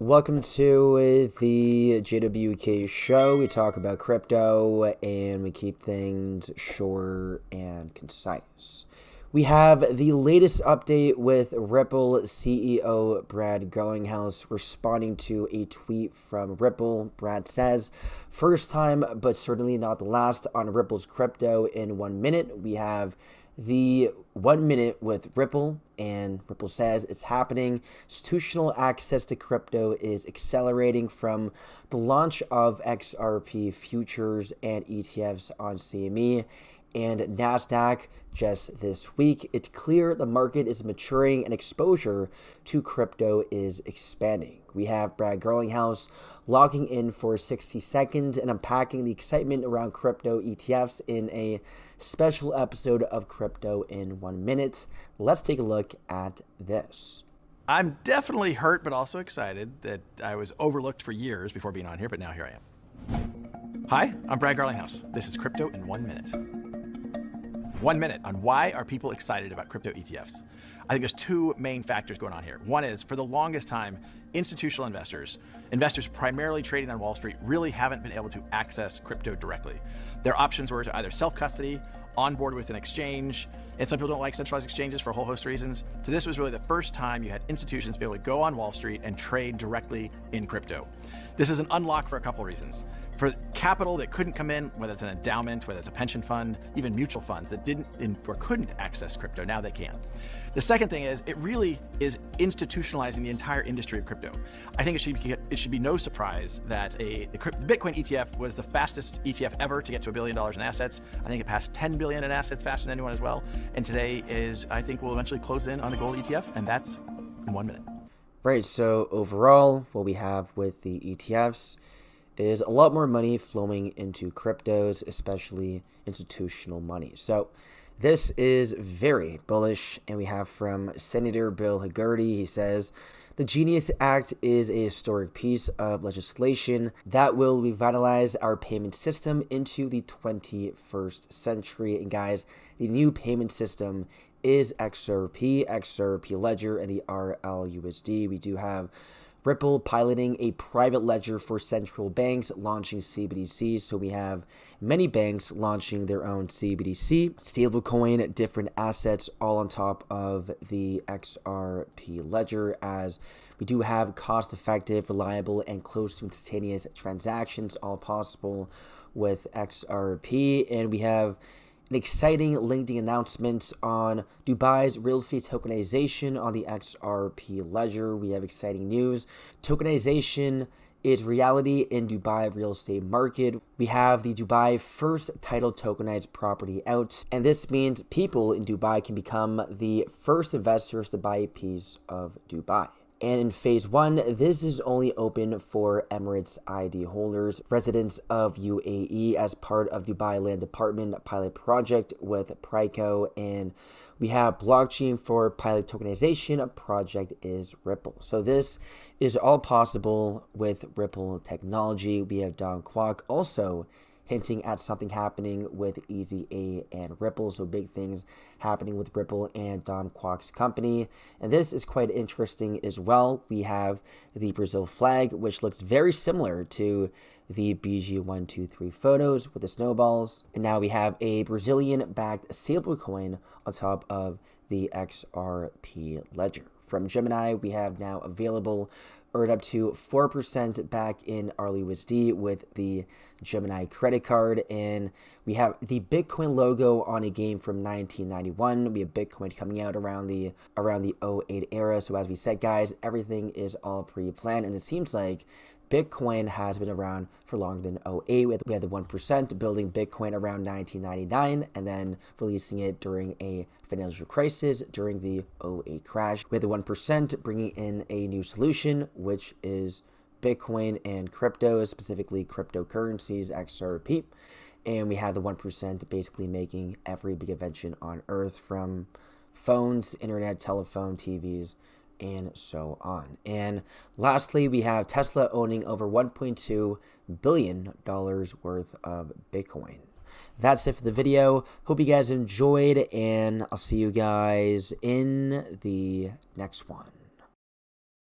Welcome to the JWK show. We talk about crypto and we keep things short and concise. We have the latest update with Ripple CEO Brad Garlinghouse responding to a tweet from Ripple. Brad says, first time, but certainly not the last on Ripple's crypto in 1 minute. We have the 1 minute with Ripple, and Ripple says it's happening. Institutional access to crypto is accelerating from the launch of XRP futures and ETFs on CME and NASDAQ just this week. It's clear the market is maturing and exposure to crypto is expanding. We have Brad Garlinghouse logging in for 60 seconds and unpacking the excitement around crypto ETFs in a special episode of Crypto in 1 minute. Let's take a look at this. I'm definitely hurt, but also excited that I was overlooked for years before being on here, but now here I am. Hi, I'm Brad Garlinghouse. This is Crypto in 1 minute. 1 minute on why are people excited about crypto ETFs. I think there's two main factors going on here. One is, for the longest time, institutional investors primarily trading on Wall Street, really haven't been able to access crypto directly. Their options were to either self-custody, onboard with an exchange, and some people don't like centralized exchanges for a whole host of reasons. So this was really the first time you had institutions be able to go on Wall Street and trade directly in crypto. This is an unlock for a couple of reasons. For capital that couldn't come in, whether it's an endowment, whether it's a pension fund, even mutual funds that didn't or couldn't access crypto, now they can. The second thing is, it really is institutionalizing the entire industry of crypto. I think it should be no surprise that the Bitcoin ETF was the fastest ETF ever to get to $1 billion in assets. I think it passed 10 billion in assets faster than anyone as well. And today I think we'll eventually close in on the gold ETF, and that's in 1 minute. Right, so overall, what we have with the ETFs is a lot more money flowing into cryptos, especially institutional money. So this is very bullish, and we have from Senator Bill Hagerty. He says, the Genius Act is a historic piece of legislation that will revitalize our payment system into the 21st century. And guys, the new payment system is XRP Ledger, and the RLUSD. We do have Ripple piloting a private ledger for central banks, launching CBDCs. So we have many banks launching their own CBDC, stablecoin, different assets, all on top of the XRP ledger, as we do have cost-effective, reliable, and close to instantaneous transactions, all possible with XRP. And we have an exciting LinkedIn announcement on Dubai's real estate tokenization on the XRP ledger. We have exciting news. Tokenization is reality in Dubai real estate market. We have the Dubai first title tokenized property out, and this means people in Dubai can become the first investors to buy a piece of Dubai. And in phase 1, this is only open for Emirates ID holders, residents of UAE, as part of Dubai Land Department pilot project with Prico. And we have blockchain for pilot tokenization. Project is Ripple. So this is all possible with Ripple technology. We have Don Kwok also hinting at something happening with Easy A and Ripple. So big things happening with Ripple and Don Kwok's company. And this is quite interesting as well. We have the Brazil flag, which looks very similar to the BG123 photos with the snowballs. And now we have a Brazilian-backed stablecoin on top of the XRP ledger. From Gemini, we have now available earned up to 4% back in RLUSD with the Gemini credit card. And we have the Bitcoin logo on a game from 1991. We have Bitcoin coming out around the 08 era. So as we said, guys, everything is all pre-planned, and it seems like Bitcoin has been around for longer than 08. We had the 1% building Bitcoin around 1999 and then releasing it during a financial crisis during the 08 crash. We had the 1% bringing in a new solution, which is Bitcoin and crypto, specifically cryptocurrencies, XRP. And we had the 1% basically making every big invention on Earth, from phones, internet, telephone, TVs, and so on. And lastly, we have Tesla owning over $1.2 billion worth of Bitcoin. That's it for the video. Hope you guys enjoyed, and I'll see you guys in the next one.